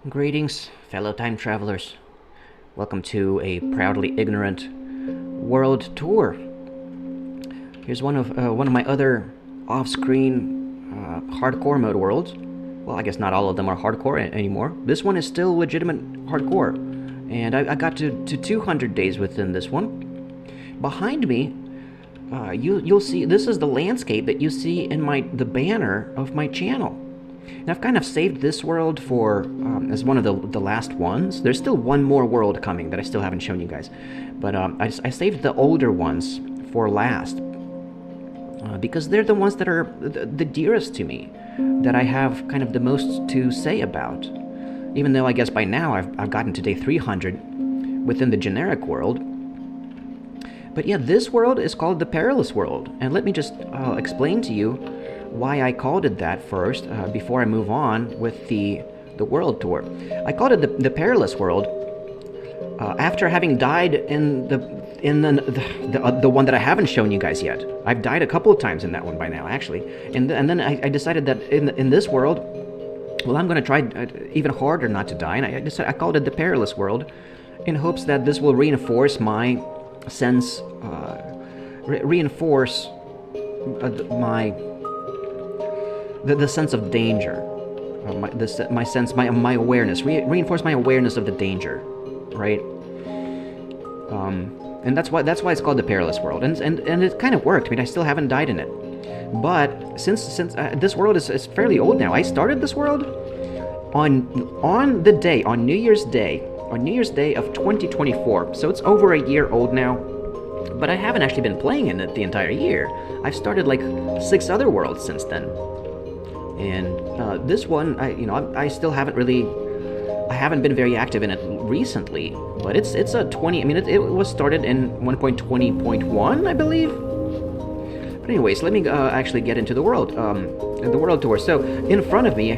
Greetings, fellow time travelers. Welcome to a proudly ignorant world tour. Here's one of my other off-screen hardcore mode worlds. Well, I guess not all of them are hardcore anymore. This one is still legitimate hardcore, and I got to 200 days within this one. Behind me, you'll see this is the landscape that you see in the banner of my channel. And I've kind of saved this world for as one of the last ones. There's still one more world coming that I still haven't shown you guys, but I saved the older ones for last because they're the ones that are the dearest to me, that I have kind of the most to say about. Even though I guess by now I've gotten to day 300 within the generic world. But yeah, this world is called the Perilous World, and let me just explain to you why I called it that first, before I move on with the world tour. I called it the Perilous World after having died in the one that I haven't shown you guys yet. I've died a couple of times in that one by now, actually, and then I decided that in this world, well, I'm going to try even harder not to die, and I called it the Perilous World in hopes that this will reinforce my sense, reinforce the sense of danger, my awareness, reinforce my awareness of the danger, right? And that's why it's called the Perilous World, and it kind of worked. I mean, I still haven't died in it, but since this world is fairly old now. I started this world on New Year's Day of 2024, so it's over a year old now. But I haven't actually been playing in it the entire year. I've started like 6 other worlds since then. And this one, I still haven't really, I haven't been very active in it recently, but it's a 20, I mean, it was started in 1.20.1, I believe. But anyways, let me actually get into the world tour. So in front of me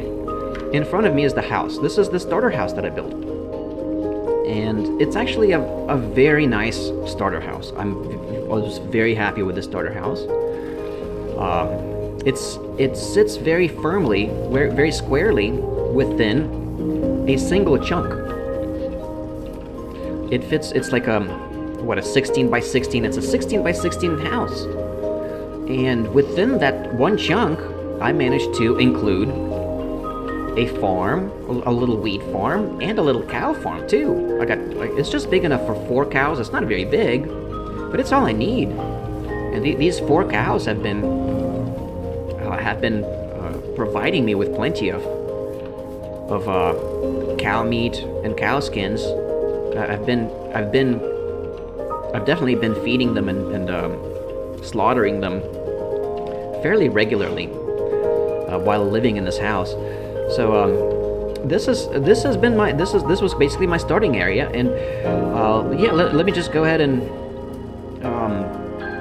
is the house. This is the starter house that I built. And it's actually a very nice starter house. I was very happy with the starter house. It sits very firmly, very squarely within a single chunk. It fits. It's like a 16 by 16. It's a 16 by 16 house, and within that one chunk, I managed to include a farm, a little wheat farm, and a little cow farm too. It's just big enough for 4 cows. It's not very big, but it's all I need. And these 4 cows have been providing me with plenty of cow meat and cow skins. I've definitely been feeding them and slaughtering them fairly regularly while living in this house. So this was basically my starting area, and yeah, let me just go ahead and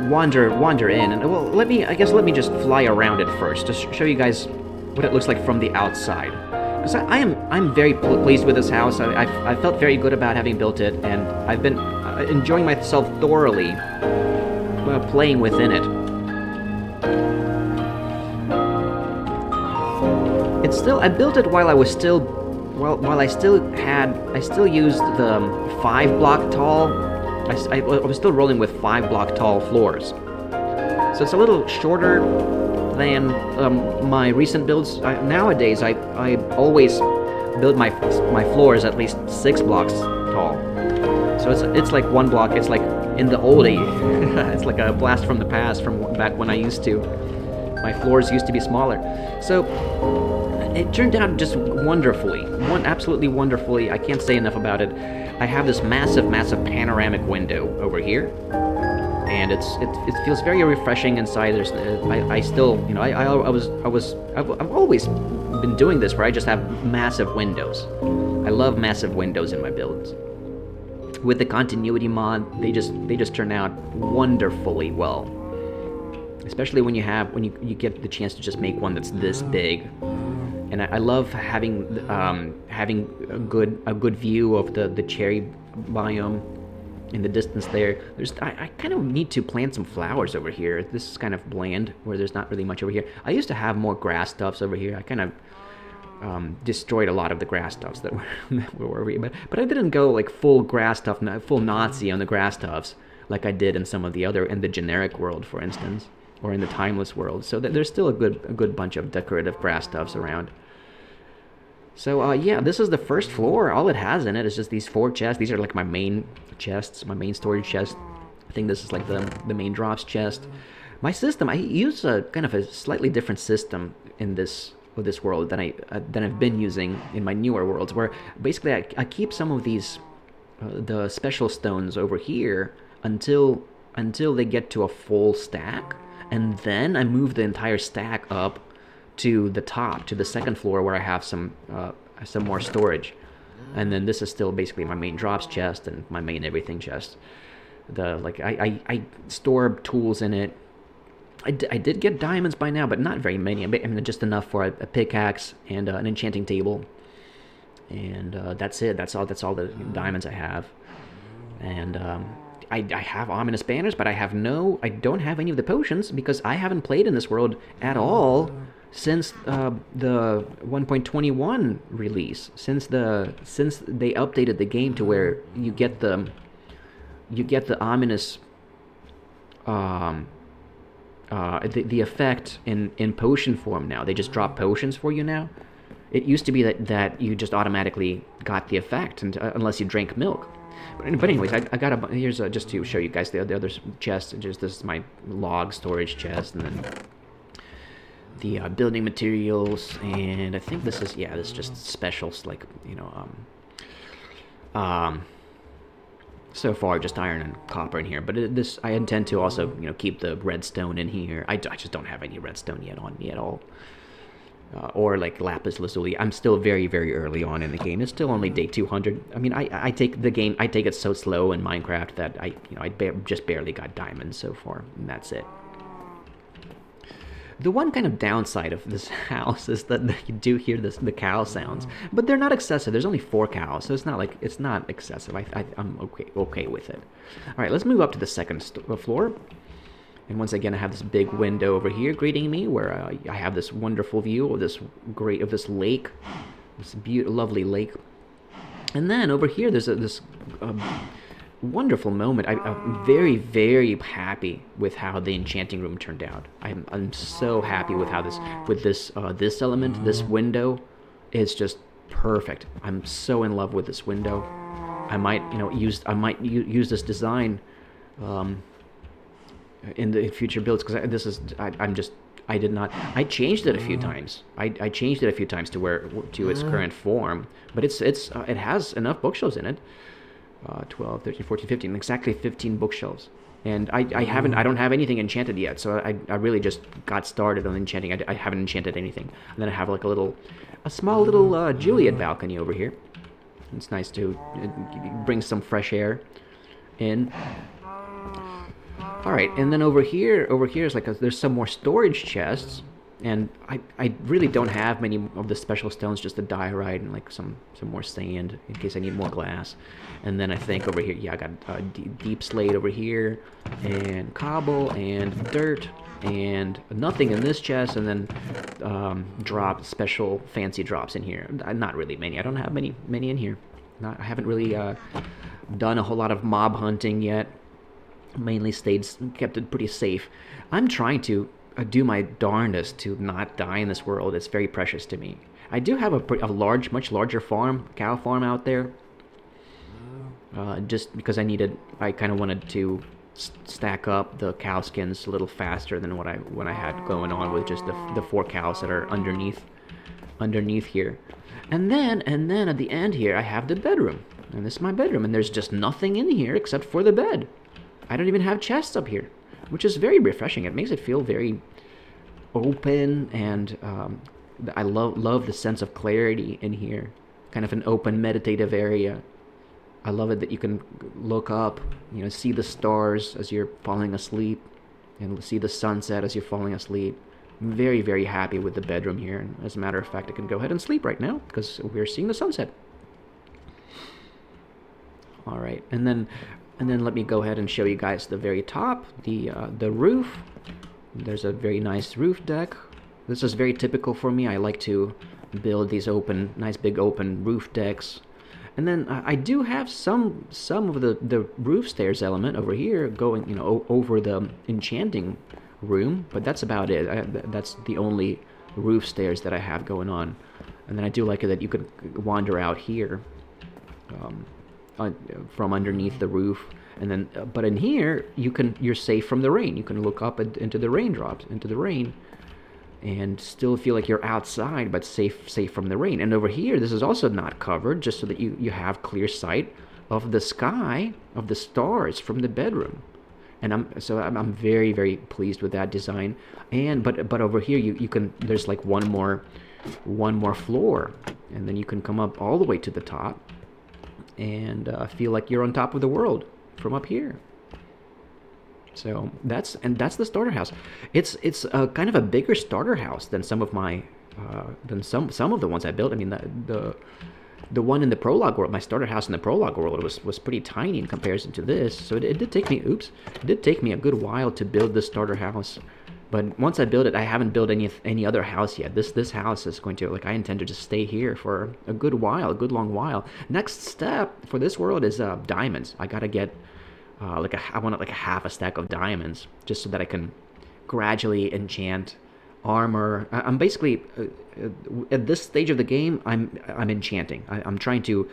wander in, and well, let me just fly around it first to show you guys what it looks like from the outside. Because I'm very pleased with this house. I felt very good about having built it, and I've been enjoying myself thoroughly playing within it. I built it while I still used the 5 block tall. I was still rolling with 5 block tall floors, so it's a little shorter than my recent builds. Nowadays, I always build my floors at least 6 blocks tall. So it's like 1 block. It's like in the oldie. It's like a blast from the past, from back when my floors used to be smaller. So it turned out just wonderfully, absolutely wonderfully. I can't say enough about it. I have this massive panoramic window over here, and it feels very refreshing inside. I've always been doing this where I just have massive windows. I love massive windows in my builds. With the continuity mod, they just turn out wonderfully well. Especially when you get the chance to just make one that's this big. And I love having a good view of the cherry biome in the distance there. I kind of need to plant some flowers over here. This is kind of bland, where there's not really much over here. I used to have more grass stuffs over here. destroyed a lot of the grass tufts that were over here. But I didn't go like full grass tuft, full Nazi on the grass tufts like I did in some of the other, in the generic world, for instance, or in the timeless world. So there's still a good bunch of decorative grass tufts around. So yeah, this is the first floor. All it has in it is just these 4 chests. These are like my main chests, my main storage chest. I think this is like the main drops chest. My system, I use a kind of a slightly different system in this world than I've been using in my newer worlds, where basically I keep some of these the special stones over here until they get to a full stack, and then I move the entire stack up to the top, to the second floor, where I have some more storage. And then this is still basically my main drops chest and my main everything chest. I store tools in it. I did get diamonds by now, but not very many. I mean, just enough for a pickaxe and an enchanting table. And that's it. That's all the diamonds I have. And I have ominous banners, but I don't have any of the potions, because I haven't played in this world at all since the 1.21 release. Since they updated the game to where you get the ominous the effect in potion form now. They just drop potions for you now. It used to be that you just automatically got the effect, and unless you drank milk. But anyways, I got here's just to show you guys the other chest. Just this is my log storage chest, and then the building materials, and I think this is this is just specials, like, you know, so far just iron and copper in here, but this I intend to also, you know, keep the redstone in here. I just don't have any redstone yet on me at all, or like lapis lazuli. I'm still very, very early on in the game. It's still only day 200. I mean, I take it so slow in Minecraft that I just barely got diamonds so far, and that's it. The one kind of downside of this house is that you do hear the cow sounds, but they're not excessive. There's only 4 cows, so it's not excessive. I'm okay with it. All right, let's move up to the second floor. And once again, I have this big window over here greeting me, where I have this wonderful view of this lake, this lovely lake. And then over here, there's this wonderful moment. I'm very, very happy with how the enchanting room turned out. I'm so happy with how this element, this window, is just perfect. I'm so in love with this window. I might use this design in the future builds, because I changed it a few times. I changed it a few times to its current form, but it has enough bookshelves in it. 12, 13, 14, 15, exactly 15 bookshelves. And I don't have anything enchanted yet, so I really just got started on enchanting. I haven't enchanted anything. And then I have like a small little Juliet balcony over here. It's nice to bring some fresh air in. All right, and then over here is like there's some more storage chests, and I really don't have many of the special stones, just the diorite and like some more sand in case I need more glass. And then I think over here, I got deep slate over here, and cobble and dirt, and nothing in this chest, and then special fancy drops in here. Not really many. I don't have many in here. I haven't really done a whole lot of mob hunting yet. Mainly kept it pretty safe. I'm trying to do my darndest to not die in this world. It's very precious to me. I do have a much larger cow farm out there. Just because I kind of wanted to stack up the cow skins a little faster than what I had going on with just the 4 cows that are underneath here. And then at the end here, I have the bedroom, and this is my bedroom, and there's just nothing in here except for the bed. I don't even have chests up here, which is very refreshing. It makes it feel very open, and I love the sense of clarity in here. Kind of an open, meditative area. I love it that you can look up, see the stars as you're falling asleep, and see the sunset as you're falling asleep. I'm very, very happy with the bedroom here, and as a matter of fact, I can go ahead and sleep right now because we're seeing the sunset. All right, and then let me go ahead and show you guys the very top, the roof. There's a very nice roof deck. This is very typical for me. I like to build these nice big open roof decks. And then I do have some of the roof stairs element over here going, over the enchanting room, but that's about it. That's the only roof stairs that I have going on. And then I do like it that you could wander out here from underneath the roof, and then but in here you're safe from the rain. You can look up into the raindrops, into the rain, and still feel like you're outside but safe from the rain. And over here, this is also not covered, just so that you have clear sight of the sky, of the stars from the bedroom. And I'm very, very pleased with that design. And but over here you can, there's like one more floor, and then you can come up all the way to the top and feel like you're on top of the world from up here. So that's the starter house. It's kind of a bigger starter house than some of my than some of the ones I built. I mean, the one in the prologue world, my starter house in the prologue world was pretty tiny in comparison to this. So it did take me it did take me a good while to build this starter house. But once I build it, I haven't built any other house yet. This house is going to, like, I intend to just stay here for a good while, a good long while. Next step for this world is diamonds. I gotta get I want like a half a stack of diamonds, just so that I can gradually enchant armor. I'm basically at this stage of the game, I'm enchanting. I'm trying to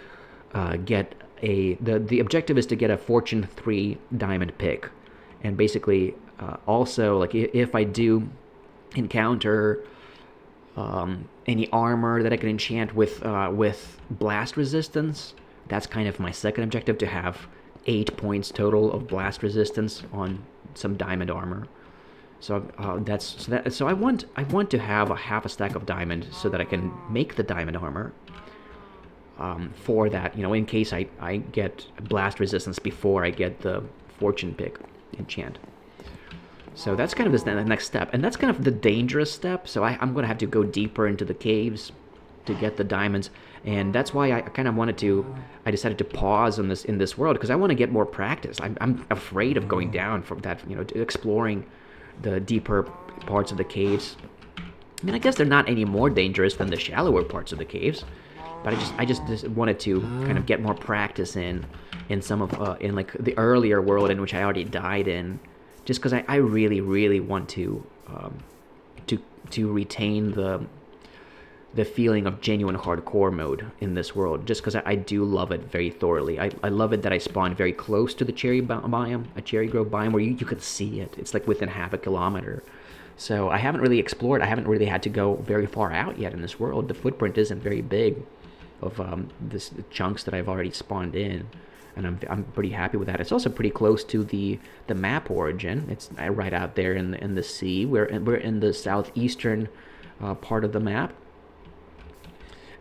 get the objective is to get a Fortune 3 diamond pick, and basically also, like, if I do encounter any armor that I can enchant with blast resistance, that's kind of my second objective, to have 8 points total of blast resistance on some diamond armor. So I want to have a half a stack of diamond so that I can make the diamond armor. For that, in case I get blast resistance before I get the fortune pick enchant. So that's kind of the next step, and that's kind of the dangerous step. So I'm going to have to go deeper into the caves to get the diamonds, and that's why I decided to pause on in this world, because I want to get more practice. I'm afraid of going down from that, exploring the deeper parts of the caves. I mean, I guess they're not any more dangerous than the shallower parts of the caves, but I just wanted to kind of get more practice in some of in like the earlier world in which I already died in, just because I really, really want to retain the feeling of genuine hardcore mode in this world, just because I do love it very thoroughly. I love it that I spawned very close to the cherry biome, a cherry grove biome, where you could see it. It's like within half a kilometer. So I haven't really explored. I haven't really had to go very far out yet in this world. The footprint isn't very big of the chunks that I've already spawned in, and I'm pretty happy with that. It's also pretty close to the map origin. It's right out there in the sea. We're in the southeastern part of the map.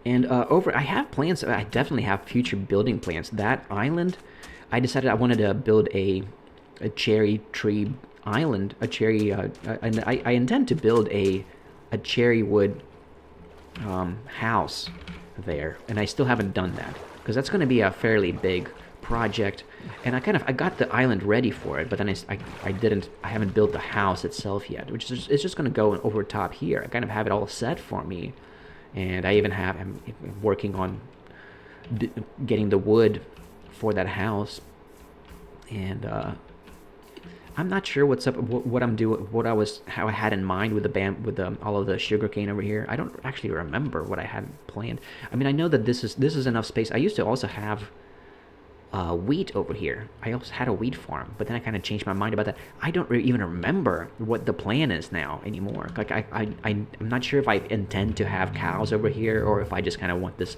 And I have plans. I definitely have future building plans. That island, I decided I wanted to build a cherry tree island, and I intend to build a cherry wood house there, and I still haven't done that, because that's going to be a fairly big project, and I got the island ready for it, but then I haven't built the house itself yet, which is it's just going to go over top here. I kind of have it all set for me. And I'm working on getting the wood for that house, and I'm not sure what's up, what I'm doing, how I had in mind with all of the sugarcane over here. I don't actually remember what I had planned. I mean, I know that this is enough space. I used to also have wheat over here. I also had a wheat farm, but then I kind of changed my mind about that. I don't even remember what the plan is now anymore. Like I'm not sure if I intend to have cows over here, or if I just kind of want this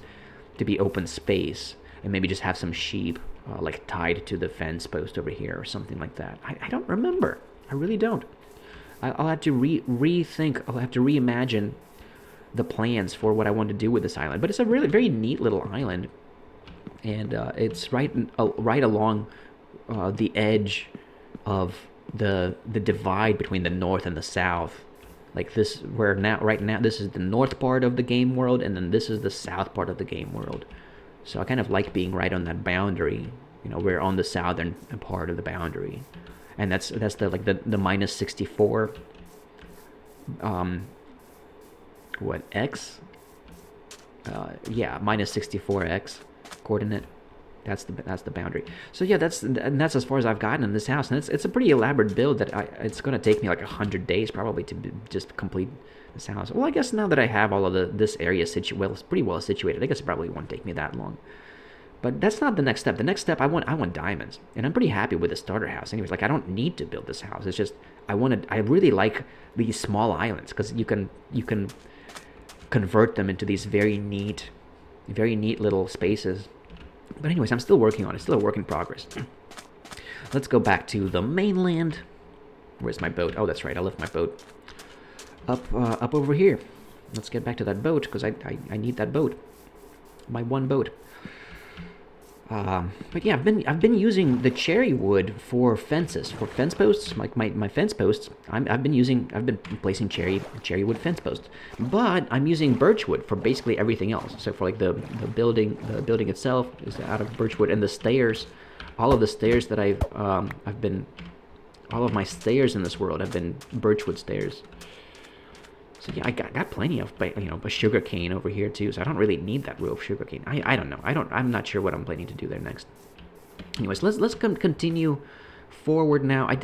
to be open space and maybe just have some sheep like tied to the fence post over here or something like that. I don't remember. I really don't. I'll have to rethink. I'll have to reimagine the plans for what I want to do with this island. But it's a really very neat little island. And it's right along the edge of the divide between the north and the south. Like this, right now, this is the north part of the game world, and then this is the south part of the game world. So I kind of like being right on that boundary. We're on the southern part of the boundary, and that's the minus 64. X yeah, minus 64x coordinate. That's the boundary. So yeah, that's as far as I've gotten in this house, and it's a pretty elaborate build that it's going to take me like 100 days probably to just complete this house. Well, I guess now that I have all of this area it's pretty well situated. I guess it probably won't take me that long. But that's not the next step. The next step, I want diamonds, and I'm pretty happy with the starter house. Anyways, like I don't need to build this house. It's just I really like these small islands because you can convert them into these very neat little spaces. But anyways, I'm still working on it. Still a work in progress. Let's go back to the mainland. Where's my boat? Oh, that's right. I left my boat up over here. Let's get back to that boat because I need that boat. My one boat. But yeah, I've been using the cherry wood for fences, for fence posts. Like my fence posts, I've been placing cherry wood fence posts. But I'm using birch wood for basically everything else. So for like the building itself is out of birch wood, and the stairs, all of the stairs that all of my stairs in this world have been birch wood stairs. So yeah, I got plenty of, a sugar cane over here too. So I don't really need that row of sugar cane. I don't know. I'm not sure what I'm planning to do there next. Anyways, let's continue forward now. I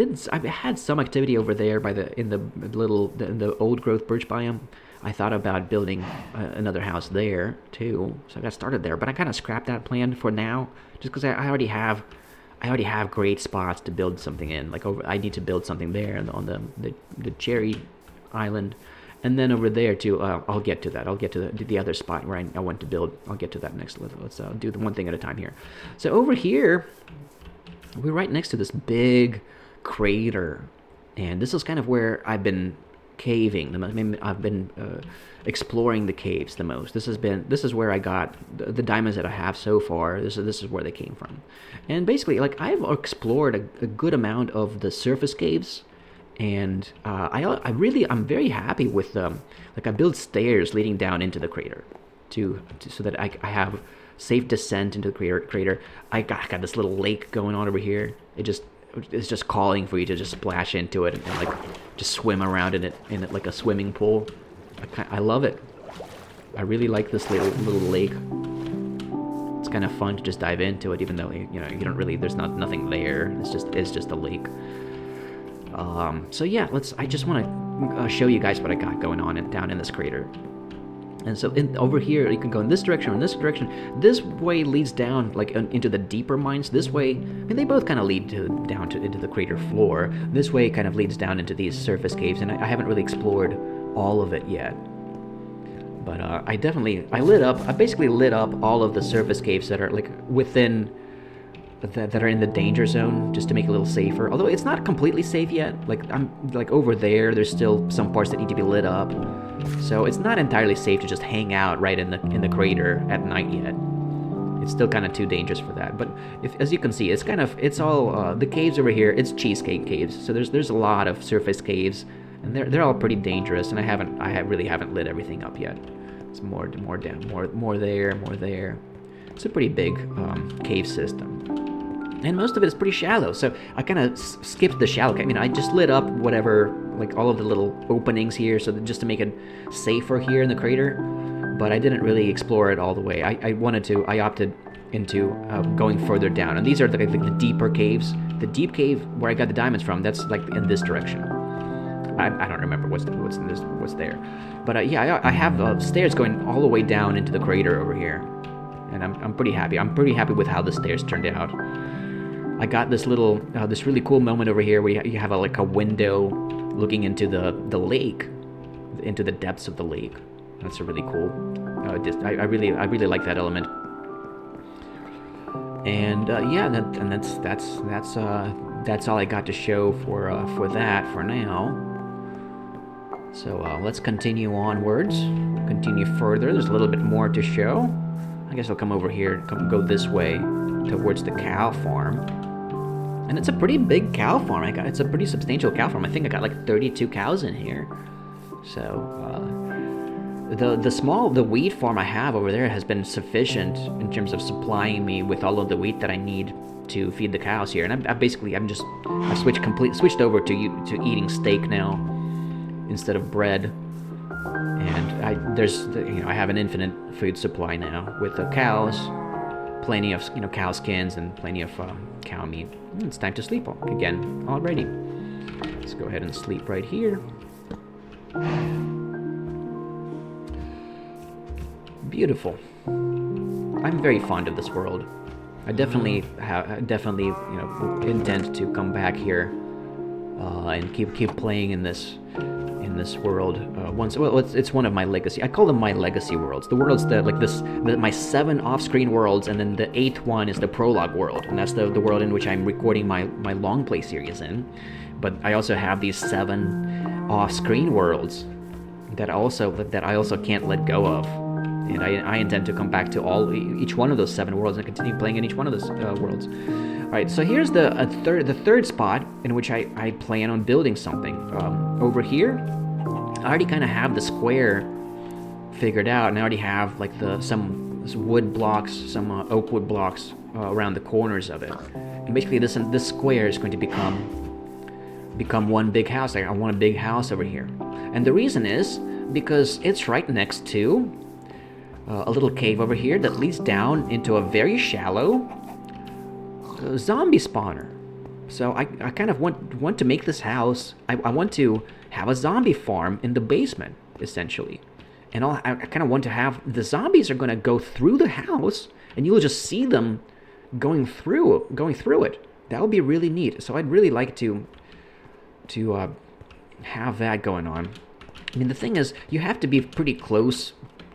had some activity over there in the old growth birch biome. I thought about building another house there too. So I got started there, but I kind of scrapped that plan for now, just because I already have great spots to build something in. Like I need to build something there on the cherry island. And then over there too, I'll get to that. I'll get to the other spot where I want to build. I'll get to that next. Let's do the one thing at a time here. So over here, we're right next to this big crater, and this is kind of where I've been caving. I've been exploring the caves the most. This is where I got the diamonds that I have so far. This is where they came from, and basically, like I've explored a good amount of the surface caves. And I'm very happy with them. Like I build stairs leading down into the crater, so that I have safe descent into the crater. I got this little lake going on over here. It's just calling for you to just splash into it and like just swim around in it like a swimming pool. I love it. I really like this little lake. It's kind of fun to just dive into it, even though you don't really. There's nothing there. It's just a lake. So yeah, I just want to show you guys what I got going on down in this crater. And so over here, you can go in this direction or in this direction. This way leads down like into the deeper mines. This way, they both kind of lead into the crater floor. This way kind of leads down into these surface caves, and I haven't really explored all of it yet. But I basically lit up all of the surface caves that are like within. That are in the danger zone, just to make it a little safer. Although it's not completely safe yet. Like I'm like over there's still some parts that need to be lit up. So it's not entirely safe to just hang out right in the crater at night yet. It's still kind of too dangerous for that. But as you can see, it's all the caves over here. It's cheesecake caves. So there's a lot of surface caves, and they're all pretty dangerous. And I really haven't lit everything up yet. It's more there. It's a pretty big cave system. And most of it is pretty shallow, so I kind of skipped the shallow. I just lit up whatever, like all of the little openings here, so just to make it safer here in the crater. But I didn't really explore it all the way. I opted into going further down, and these are the deeper caves. The deep cave where I got the diamonds from, that's like in this direction. I don't remember what's there, but yeah, I have stairs going all the way down into the crater over here, and I'm pretty happy. I'm pretty happy with how the stairs turned out. I got this this really cool moment over here where you have a window looking into the lake, into the depths of the lake. That's really cool. I really like that element. And yeah, that's all I got to show for that for now. So let's continue onwards. Continue further. There's a little bit more to show. I guess I'll come over here. Go this way towards the cow farm. And it's a pretty big cow farm. It's a pretty substantial cow farm. I think I got like 32 cows in here. So the wheat farm I have over there has been sufficient in terms of supplying me with all of the wheat that I need to feed the cows here. And I've switched over to eating steak now instead of bread. And I have an infinite food supply now with the cows, plenty of cow skins and plenty of cow meat. It's time to sleep again already. Let's go ahead and sleep right here. Beautiful. I'm very fond of this world. I definitely intend to come back here and keep playing in this world. It's one of my legacy. I call them my legacy worlds. The worlds that my 7 off-screen worlds, and then the 8th one is the prologue world, and that's the world in which I'm recording my long play series in. But I also have these 7 off-screen worlds that I also can't let go of. And I intend to come back to each one of those 7 worlds and continue playing in each one of those worlds. All right, so here's the third spot in which I plan on building something. Over here, I already kind of have the square figured out, and I already have some wood blocks, some oak wood blocks around the corners of it. And basically, this square is going to become one big house. I want a big house over here, and the reason is because it's right next to a little cave over here that leads down into a very shallow zombie spawner. So I kind of want to make this house. I want to have a zombie farm in the basement, essentially. And I kind of want to have the zombies are going to go through the house, and you'll just see them going through it. That would be really neat. So I'd really like to have that going on. I mean, the thing is, you have to be pretty close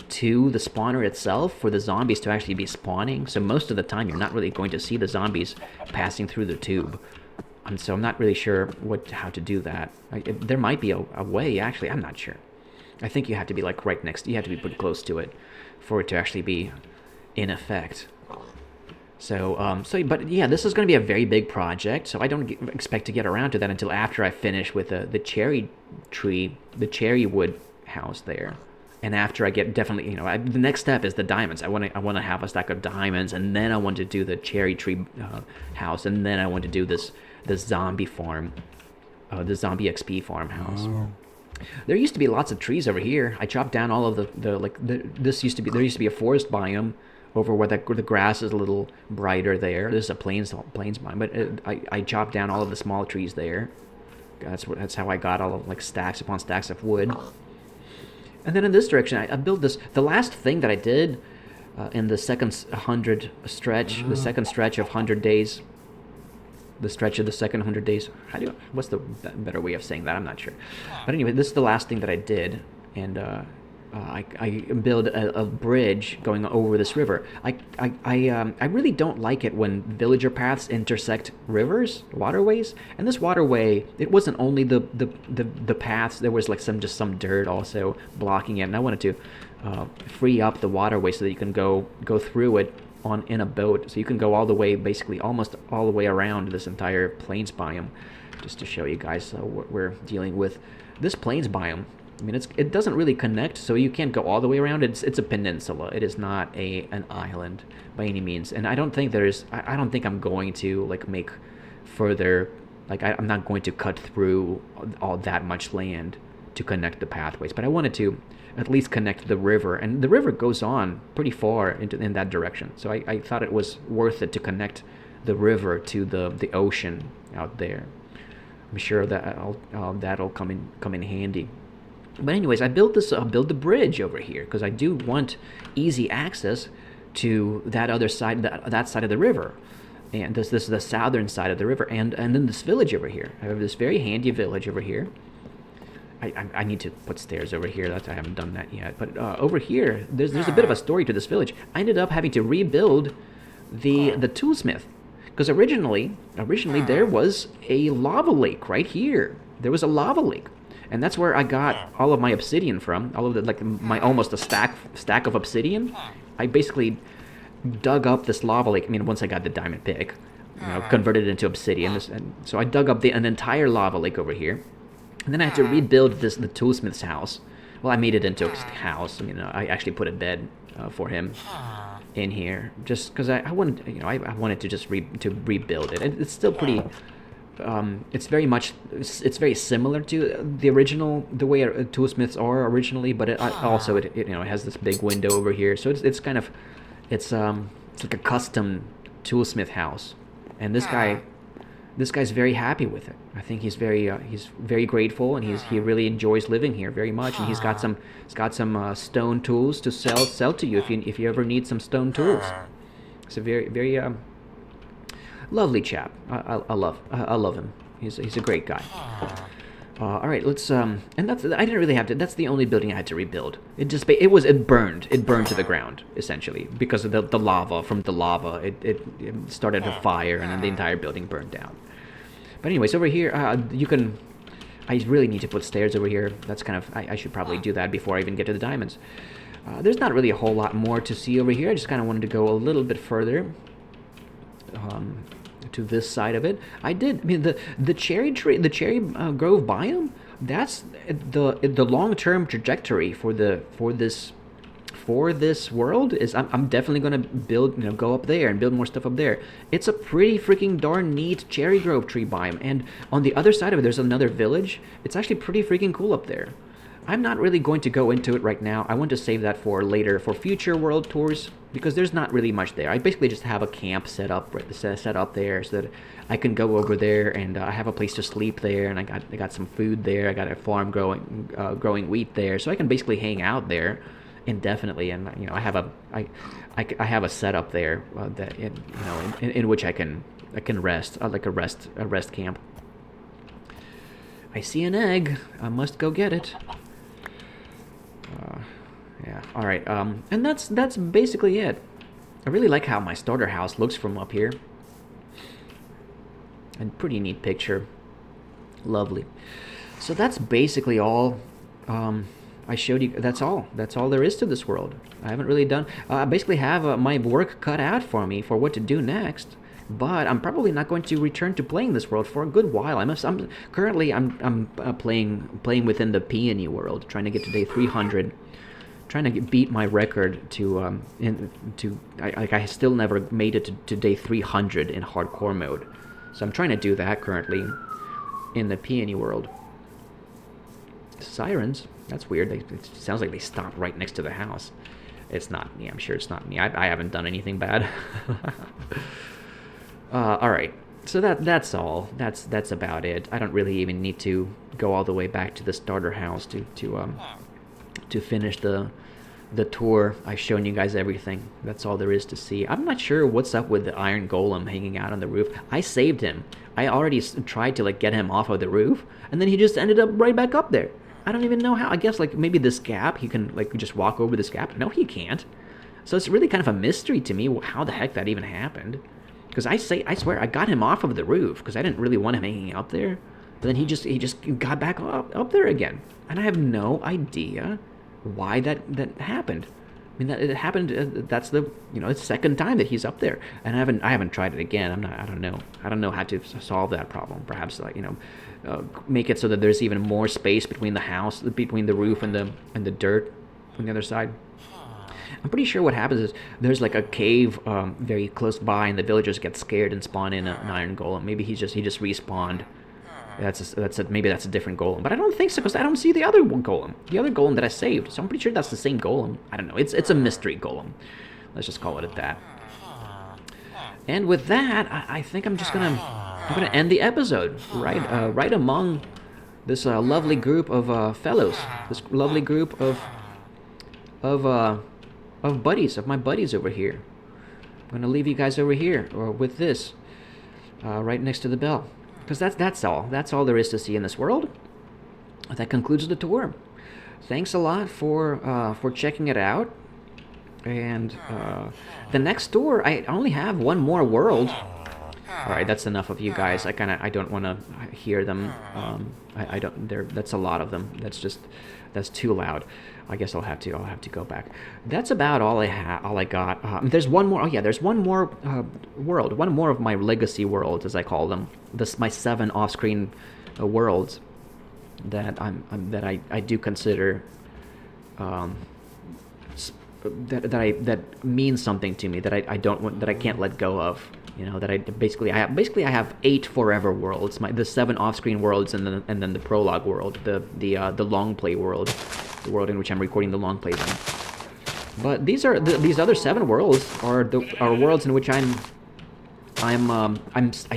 to the spawner itself for the zombies to actually be spawning. So most of the time, you're not really going to see the zombies passing through the tube. And so I'm not really sure how to do that. There might be a way, actually. I'm not sure. I think you have to be right next. You have to be pretty close to it for it to actually be in effect. But yeah, this is going to be a very big project. So I don't expect to get around to that until after I finish with the cherry wood house there. And after I get definitely, the next step is the diamonds. I want to have a stack of diamonds, and then I want to do the cherry tree house, and then I want to do the zombie farm, the zombie XP farmhouse. There used to be lots of trees over here. I chopped down all of there used to be a forest biome over where the grass is a little brighter there. This is a plains biome, but I chopped down all of the small trees there. That's how I got all of stacks upon stacks of wood. And then in this direction, I built this. The last thing that I did in the second 100 stretch, the second stretch of 100 days, the stretch of the second 100 days. What's the better way of saying that? I'm not sure. But anyway, this is the last thing that I did, and I build a bridge going over this river. I really don't like it when villager paths intersect rivers, waterways. And this waterway, it wasn't only the paths. There was some dirt also blocking it, and I wanted to free up the waterway so that you can go through it in a boat. So you can go all the way, basically almost all the way around this entire plains biome. Just to show you guys what we're dealing with. This plains biome, I mean, it doesn't really connect, so you can't go all the way around. It's a peninsula. It is not an island by any means. And I don't think I don't think I'm going to make further. I'm not going to cut through all that much land to connect the pathways. But I wanted to at least connect the river, and the river goes on pretty far in that direction. So I thought it was worth it to connect the river to the ocean out there. I'm sure that that'll come in handy. But anyways, I built the bridge over here because I do want easy access to that other side, that side of the river. And this is the southern side of the river, and then this village over here. I have this very handy village over here. I need to put stairs over here. I haven't done that yet. But over here, there's a bit of a story to this village. I ended up having to rebuild the toolsmith because originally there was a lava lake right here. There was a lava lake. And that's where I got all of my obsidian from. All of my almost a stack of obsidian. I basically dug up this lava lake. I mean, once I got the diamond pick, converted it into obsidian. And so I dug up an entire lava lake over here. And then I had to rebuild the toolsmith's house. Well, I made it into a house. I mean, I actually put a bed for him in here, just because I wanted to just rebuild it. It's still pretty it's very much it's very similar to the original, the way toolsmiths are originally, but also it you know, it has this big window over here, so it's kind of it's like a custom toolsmith house, and this guy's very happy with it. I think he's very grateful, and he really enjoys living here very much, and he's got some stone tools to sell to you if you ever need some stone tools. It's a very lovely chap. I love him. He's a great guy. All right, let's and that's I didn't really have to. That's the only building I had to rebuild. It burned to the ground essentially because of the lava. From the lava, it started a fire, and then the entire building burned down. But anyways, over here, you can. I really need to put stairs over here. That's kind of I should probably do that before I even get to the diamonds. There's not really a whole lot more to see over here. I just kind of wanted to go a little bit further. To this side of it, I mean, the cherry grove biome. That's the long-term trajectory for this world. Is I'm definitely gonna build, you know, go up there and build more stuff up there. It's a pretty freaking darn neat cherry grove tree biome, and on the other side of it, there's another village. It's actually pretty freaking cool up there. I'm not really going to go into it right now. I want to save that for later, for future world tours, because there's not really much there. I basically just have a camp set up there so that I can go over there, and I have a place to sleep there, and I got some food there. I got a farm growing wheat there, so I can basically hang out there indefinitely. And you know, I have a setup there that in which I can rest, like a rest camp. I see an egg. I must go get it. Yeah. All right. And that's basically it. I really like how my starter house looks from up here. And pretty neat picture. Lovely. So that's basically all. I showed you. That's all there is to this world. I haven't really done. I basically have my work cut out for me for what to do next. But I'm probably not going to return to playing this world for a good while. I'm currently playing within the peony world, trying to get to day 300, trying to beat my record I still never made it to day 300 in hardcore mode. So I'm trying to do that currently in the peony world. Sirens, that's weird. It sounds like they stopped right next to the house. It's not me. I'm sure it's not me. I haven't done anything bad. All right, so that's all. That's about it. I don't really even need to go all the way back to the starter house to finish the tour. I've shown you guys everything. That's all there is to see. I'm not sure what's up with the iron golem hanging out on the roof. I saved him. I already tried to get him off of the roof, and then he just ended up right back up there. I don't even know how. I guess maybe this gap, he can just walk over this gap. No, he can't. So it's really kind of a mystery to me how the heck that even happened. Because I swear, I got him off of the roof because I didn't really want him hanging out there. But then he just got back up there again, and I have no idea why that happened. I mean, that it happened. That's the it's the second time that he's up there, and I haven't tried it again. I don't know how to solve that problem. Perhaps make it so that there's even more space between the roof and the dirt on the other side. I'm pretty sure what happens is there's a cave very close by, and the villagers get scared and spawn in an iron golem. Maybe he just respawned. Maybe that's a different golem, but I don't think so because I don't see the other golem that I saved. So I'm pretty sure that's the same golem. I don't know. It's a mystery golem. Let's just call it at that. And with that, I think I'm gonna end the episode right among this lovely group of fellows, this lovely group of buddies, of my buddies over here. I'm gonna leave you guys over here with this, right next to the bell, because that's all there is to see in this world. That concludes the tour. Thanks a lot for checking it out. And the next tour, I only have one more world. All right, that's enough of you guys. I don't want to hear them. I don't. That's a lot of them. That's too loud. I guess I'll have to go back. That's about all I got. There's one more. Oh yeah, there's one more world. One more of my legacy worlds, as I call them. My 7 off-screen worlds that I do consider that means something to me, that I can't let go of. You know that I have 8 forever worlds, the 7 off-screen worlds, and then the prologue world, the long play world, the world in which I'm recording the long plays in. But these other 7 worlds are worlds in which I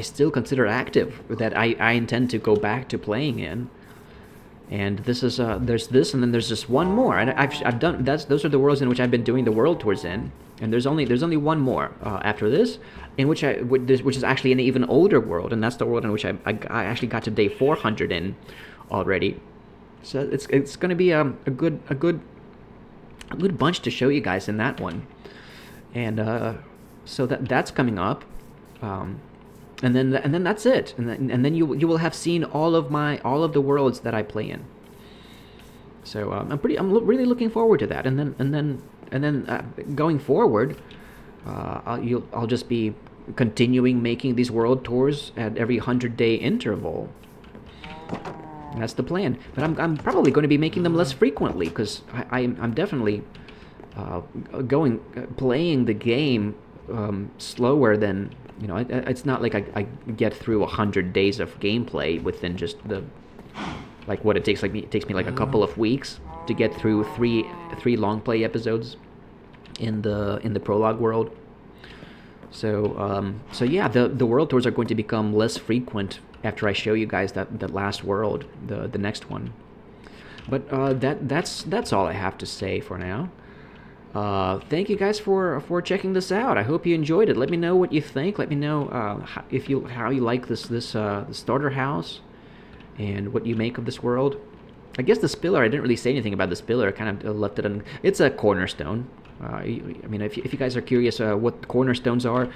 still consider active, that I intend to go back to playing in. And this is there's this, and then there's just one more. And I've done those are the worlds in which I've been doing the world tours in. And there's only one more after this, in which which is actually an even older world, and that's the world in which I actually got to day 400 in already. So it's going to be a good bunch to show you guys in that one. And so that's coming up. And then that's it, and then you will have seen all of the worlds that I play in. So I'm really looking forward to that, and then going forward, I'll just be continuing making these world tours at every 100-day interval. That's the plan, but I'm probably going to be making them less frequently, because I'm definitely playing the game slower than. You know, it's not like I get through 100 days of gameplay within just what it takes. Like it takes me like a couple of weeks to get through three long play episodes in the prologue world. So yeah, the world tours are going to become less frequent after I show you guys that last world, the next one. But that's all I have to say for now. Thank you guys for checking this out. I hope you enjoyed it. Let me know what you think. Let me know how you like the starter house and what you make of this world. I guess the spiller, I didn't really say anything about the spiller. I kind of left it on. It's a cornerstone. I mean, if you guys are curious what cornerstones are,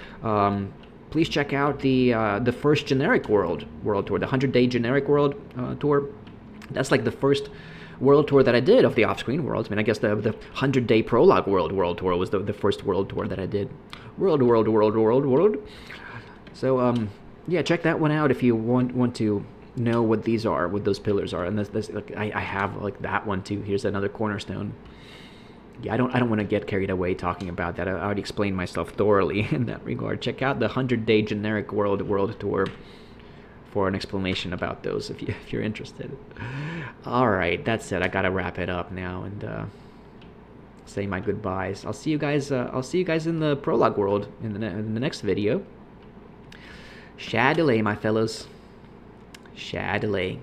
please check out the first generic world tour, the 100-day generic world tour. That's like the first world tour that I did of the off-screen worlds. I mean, I guess the 100-day prologue world tour was the first world tour that I did. World. So yeah, check that one out if you want to know what these are, what those pillars are. And this I have like that one too. Here's another cornerstone. Yeah, I don't want to get carried away talking about that. I already explained myself thoroughly in that regard. Check out the 100-day generic world tour for an explanation about those if you're interested. All right, that's it. I gotta wrap it up now and say my goodbyes. I'll see you guys in the prologue world in the next video. Shad delay, my fellows. Shad delay.